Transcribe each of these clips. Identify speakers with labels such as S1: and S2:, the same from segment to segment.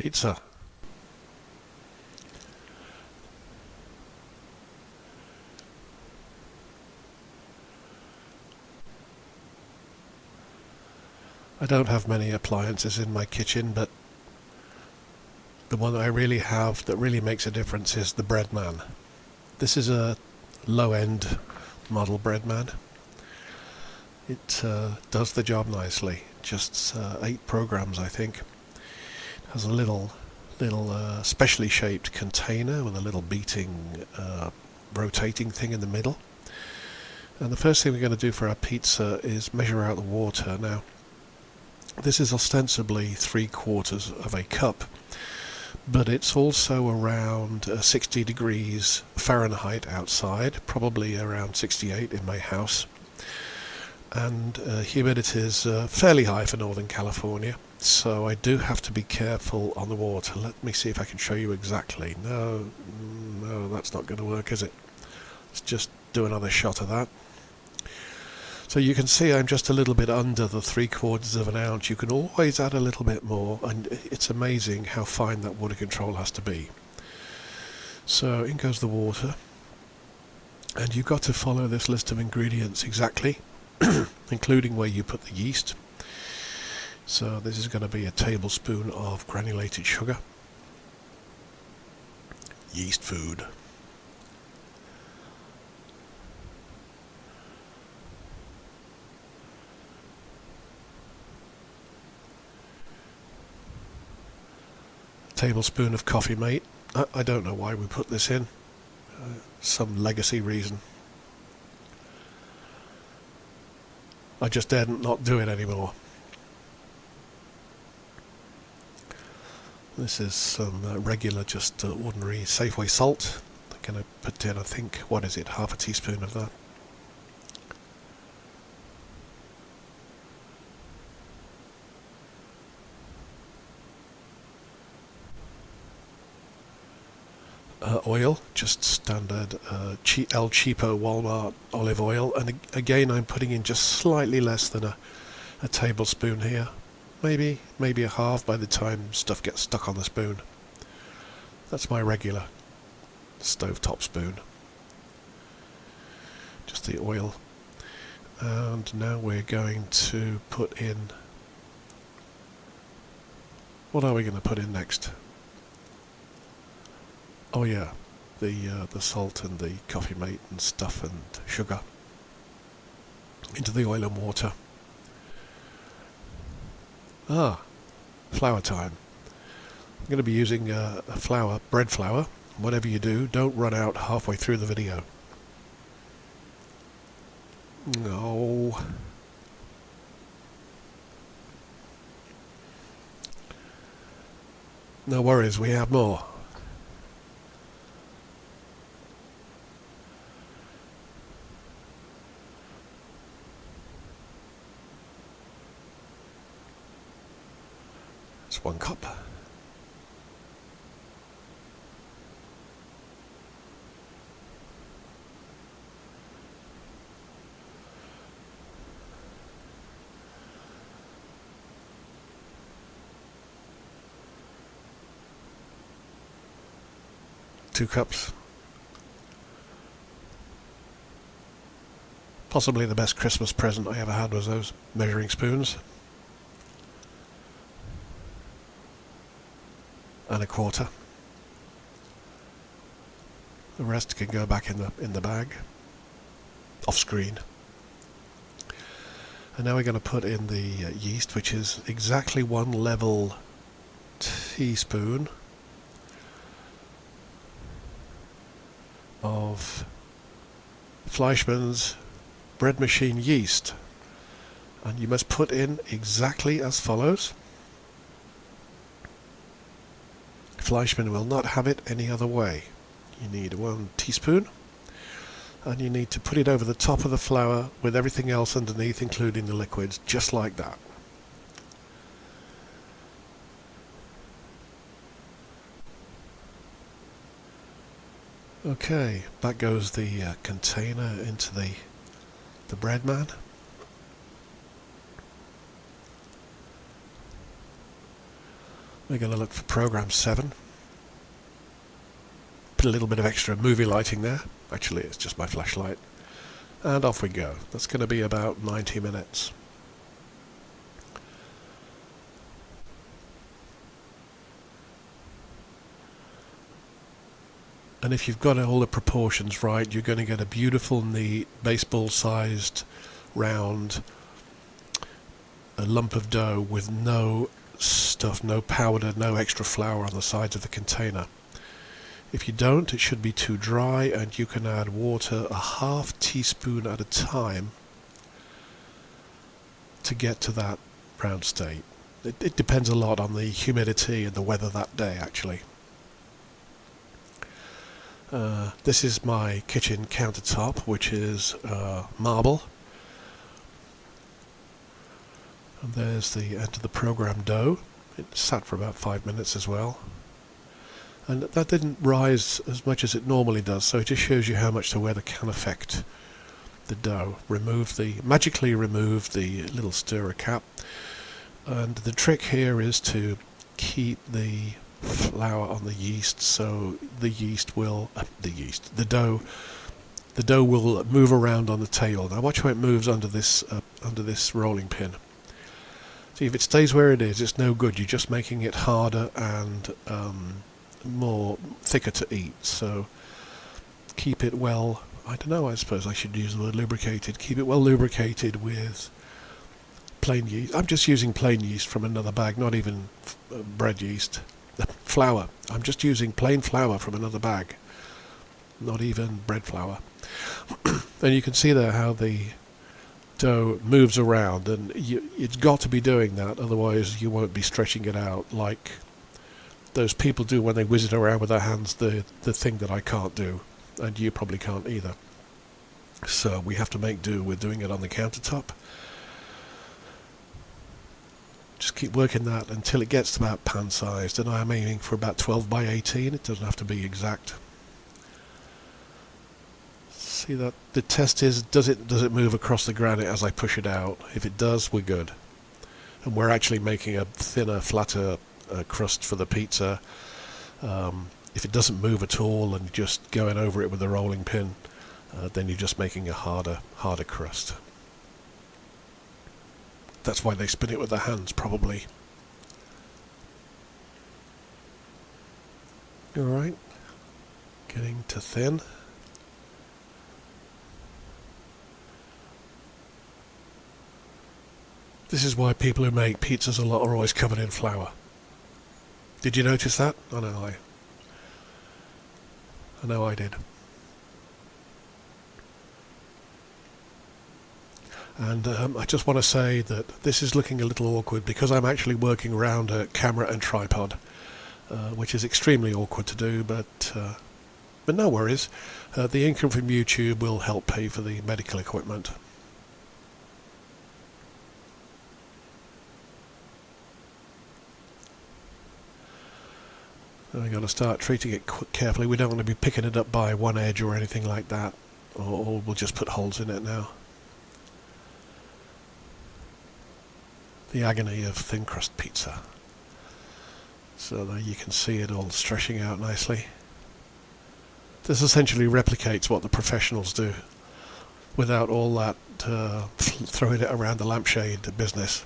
S1: pizza. I don't have many appliances in my kitchen, but the one I really have that really makes a difference is the Breadman. This is a low-end model Breadman. It does the job nicely. Just 8 programs, I think. It has a little specially shaped container with a little beating, rotating thing in the middle. And the first thing we're going to do for our pizza is measure out the water. Now, this is ostensibly 3/4 of a cup, but it's also around 60 degrees Fahrenheit outside, probably around 68 in my house. And humidity is fairly high for Northern California, so I do have to be careful on the water. Let me see if I can show you exactly. No, that's not going to work, is it? Let's just do another shot of that. So you can see I'm just a little bit under the 3/4 of an ounce. You can always add a little bit more, and it's amazing how fine that water control has to be. So in goes the water, and you've got to follow this list of ingredients exactly, including where you put the yeast. So this is going to be a tablespoon of granulated sugar. Yeast food. Tablespoon of coffee mate. I don't know why we put this in. Some legacy reason. I just daren't not do it anymore. This is some regular, just ordinary Safeway salt. I'm going to put in, I think, what is it, half a teaspoon of that. Oil, just standard El Cheapo Walmart olive oil, and again I'm putting in just slightly less than a tablespoon here, maybe a half by the time stuff gets stuck on the spoon. That's my regular stovetop spoon. Just the oil, and now we're going to put in, what are we going to put in next? Oh yeah, the salt and the coffee mate and stuff and sugar into the oil and water. Flour time. I'm going to be using a flour, bread flour. Whatever you do, don't run out halfway through the video. No. No worries, we have more. It's 1 cup. Two cups. Possibly the best Christmas present I ever had was those measuring spoons. And 1/4. The rest can go back in the bag, off screen. And now we're going to put in the yeast, which is exactly 1 level teaspoon of Fleischmann's bread machine yeast, and you must put in exactly as follows. Fleischmann will not have it any other way. You need 1 teaspoon, and you need to put it over the top of the flour with everything else underneath, including the liquids, just like that. Okay, back goes the container into the Breadman. We're going to look for program 7. Put a little bit of extra movie lighting there. Actually, it's just my flashlight. And off we go. That's going to be about 90 minutes. And if you've got all the proportions right, you're going to get a beautiful, neat, baseball-sized, round a lump of dough with no stuff, no powder, no extra flour on the sides of the container. If you don't, it should be too dry, and you can add water a half teaspoon at a time to get to that round state. It depends a lot on the humidity and the weather that day, actually. This is my kitchen countertop, which is marble. And there's the end of the program dough. It sat for about 5 minutes as well. And that didn't rise as much as it normally does, so it just shows you how much the weather can affect the dough. Magically remove the little stirrer cap. And the trick here is to keep the flour on the yeast, so the dough will move around on the table. Now watch how it moves under this rolling pin. See, if it stays where it is, it's no good. You're just making it harder and more thicker to eat. So keep it well, I don't know, I suppose I should use the word lubricated. Keep it well lubricated with plain yeast. I'm just using plain yeast from another bag, not even bread yeast. Flour. I'm just using plain flour from another bag, not even bread flour. And you can see there how the dough moves around, and it's got to be doing that, otherwise you won't be stretching it out like those people do when they whiz it around with their hands, the thing that I can't do, and you probably can't either. So we have to make do with doing it on the countertop. Just keep working that until it gets to about pan sized, and I'm aiming for about 12 by 18. It doesn't have to be exact. See that the test is, does it move across the granite as I push it out? If it does, we're good. And we're actually making a thinner, flatter crust for the pizza. If it doesn't move at all and just going over it with a rolling pin, then you're just making a harder crust. That's why they spin it with their hands, probably. Alright, getting to thin. This is why people who make pizzas a lot are always covered in flour. Did you notice that? I know I did. And I just want to say that this is looking a little awkward because I'm actually working around a camera and tripod, which is extremely awkward to do, but no worries. The income from YouTube will help pay for the medical equipment. And we've got to start treating it carefully. We don't want to be picking it up by one edge or anything like that, or we'll just put holes in it now. The agony of thin crust pizza. So there you can see it all stretching out nicely. This essentially replicates what the professionals do without all that throwing it around the lampshade business.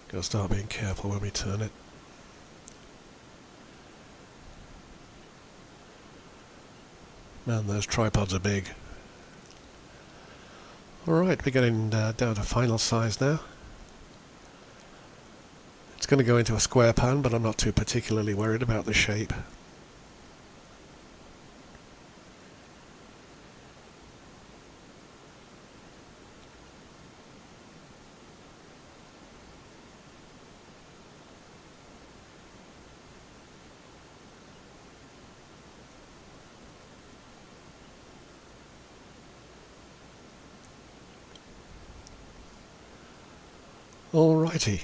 S1: Gotta start being careful when we turn it. Man, those tripods are big. Alright, we're getting down to final size now. It's going to go into a square pan, but I'm not too particularly worried about the shape. Alrighty.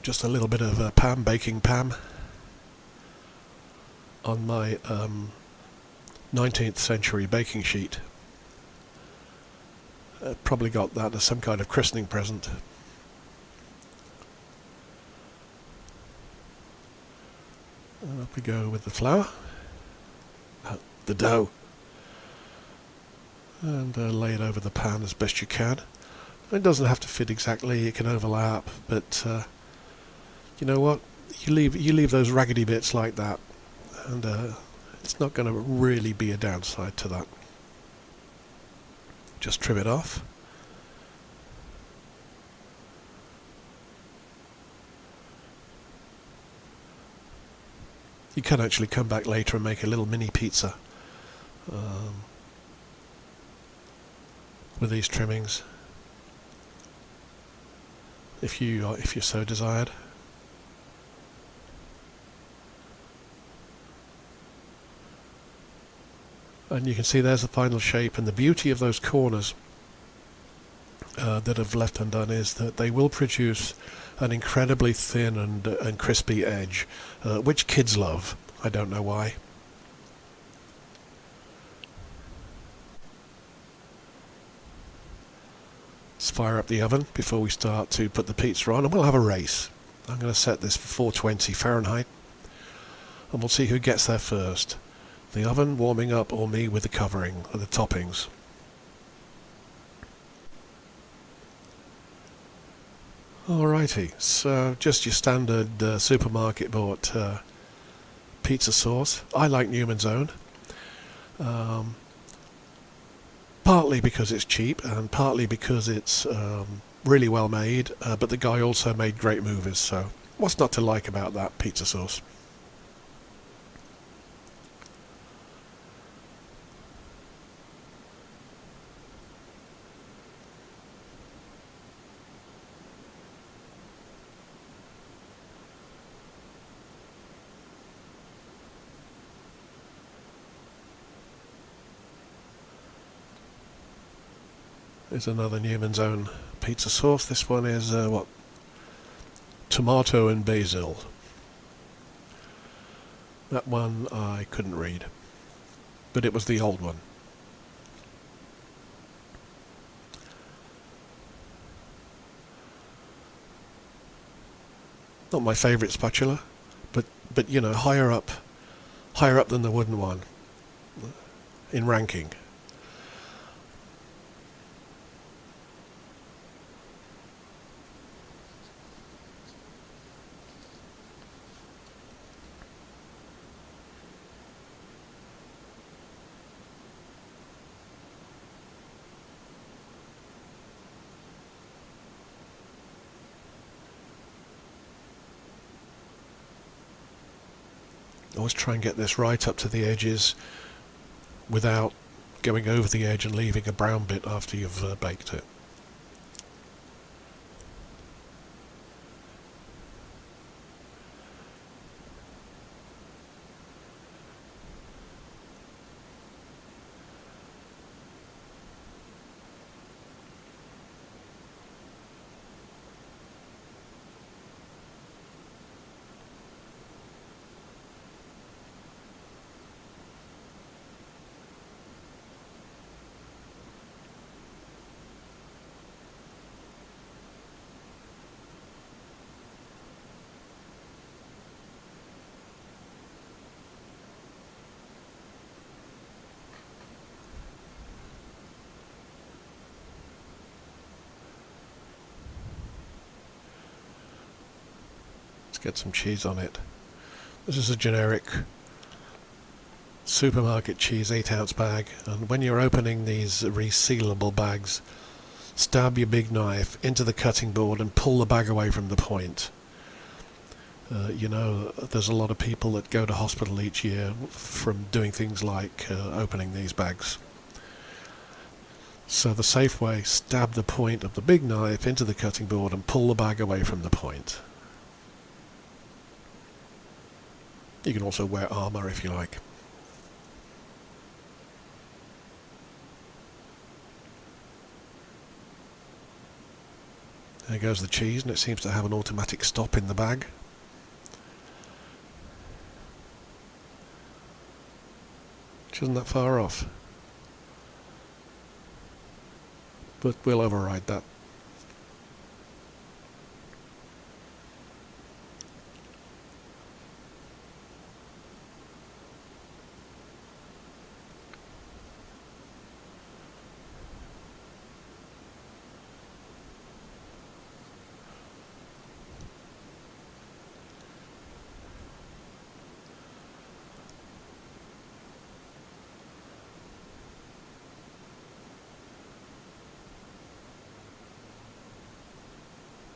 S1: Just a little bit of Pam, baking Pam, on my 19th century baking sheet. Probably got that as some kind of christening present. And up we go with the flour, the dough, and lay it over the pan as best you can. It doesn't have to fit exactly, it can overlap, but you know what? You leave those raggedy bits like that, and it's not going to really be a downside to that. Just trim it off. You can actually come back later and make a little mini pizza with these trimmings, if you so desired. And you can see there's the final shape, and the beauty of those corners that have left undone is that they will produce an incredibly thin and crispy edge, which kids love. I don't know why. Let's fire up the oven before we start to put the pizza on, and we'll have a race. I'm going to set this for 420 Fahrenheit, and we'll see who gets there first. The oven warming up, or me with the covering of the toppings. Alrighty, so just your standard supermarket bought pizza sauce. I like Newman's Own, partly because it's cheap and partly because it's really well made, but the guy also made great movies, so what's not to like about that pizza sauce? Here's another Newman's Own pizza sauce. This one is tomato and basil. That one I couldn't read, but it was the old one. Not my favourite spatula, but you know, higher up than the wooden one in ranking. Always try and get this right up to the edges without going over the edge and leaving a brown bit after you've baked it. Let's get some cheese on it. This is a generic supermarket cheese 8-ounce bag, and when you're opening these resealable bags, stab your big knife into the cutting board and pull the bag away from the point. You know, there's a lot of people that go to hospital each year from doing things like opening these bags. So the safe way, stab the point of the big knife into the cutting board and pull the bag away from the point. You can also wear armour if you like. There goes the cheese, and it seems to have an automatic stop in the bag. Which isn't that far off. But we'll override that.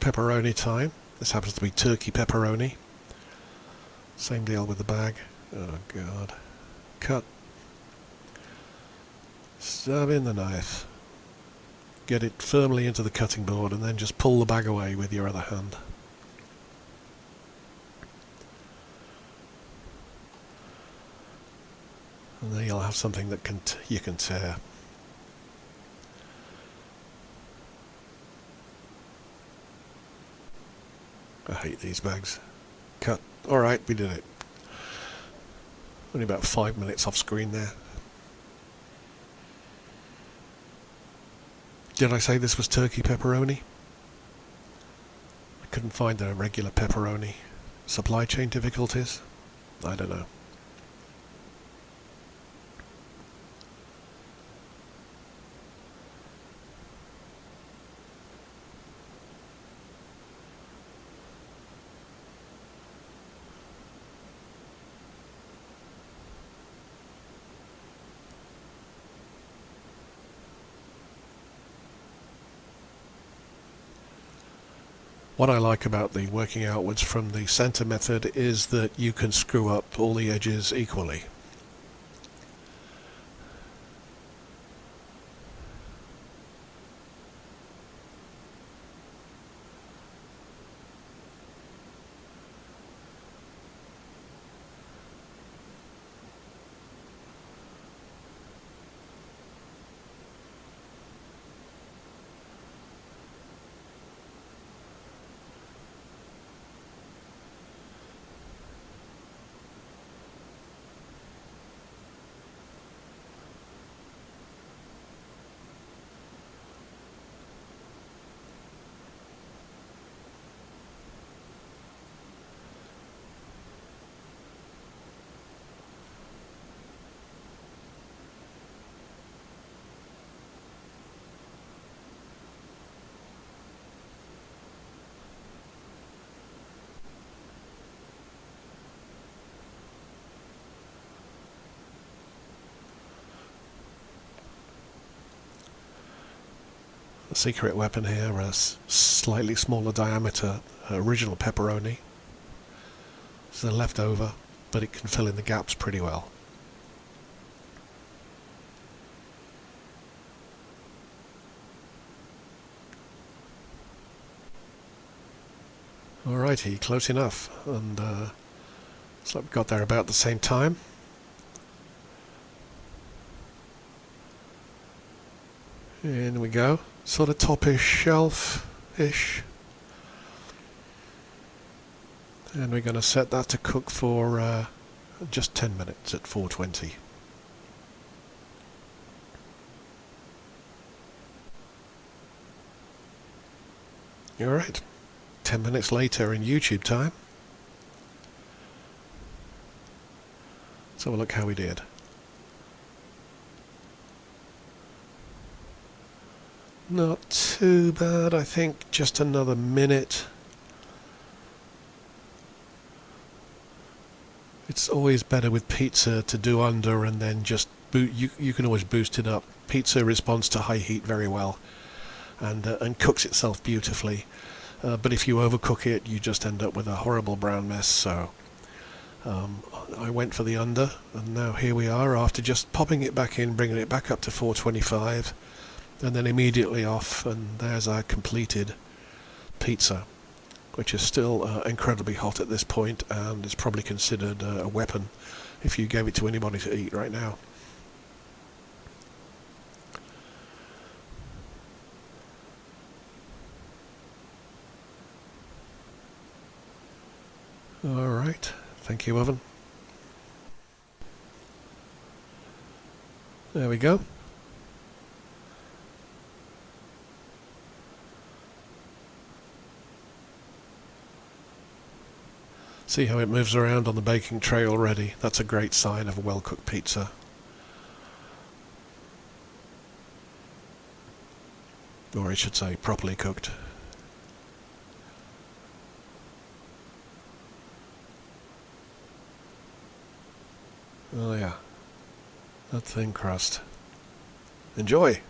S1: Pepperoni time. This happens to be turkey pepperoni. Same deal with the bag. Oh god. Cut. Stab in the knife. Get it firmly into the cutting board and then just pull the bag away with your other hand. And then you'll have something that you can tear. I hate these bags. Cut. Alright, we did it. Only about 5 minutes off screen there. Did I say this was turkey pepperoni? I couldn't find a regular pepperoni. Supply chain difficulties? I don't know. What I like about the working outwards from the centre method is that you can screw up all the edges equally. The secret weapon here, a slightly smaller diameter original pepperoni. It's a leftover, but it can fill in the gaps pretty well. Alrighty, close enough, and so we got there about the same time. In we go, sort of topish shelf-ish. And we're going to set that to cook for just 10 minutes at 420. Alright, 10 minutes later in YouTube time. Let's have a look how we did. Not too bad, I think, just another minute. It's always better with pizza to do under and then just you can always boost it up. Pizza responds to high heat very well and cooks itself beautifully. But if you overcook it, you just end up with a horrible brown mess. So I went for the under, and now here we are after just popping it back in, bringing it back up to 425. And then immediately off, and there's our completed pizza, which is still incredibly hot at this point, and is probably considered a weapon if you gave it to anybody to eat right now. Alright, thank you, oven. There we go. See how it moves around on the baking tray already? That's a great sign of a well-cooked pizza. Or I should say, properly cooked. Oh yeah, that thin crust. Enjoy!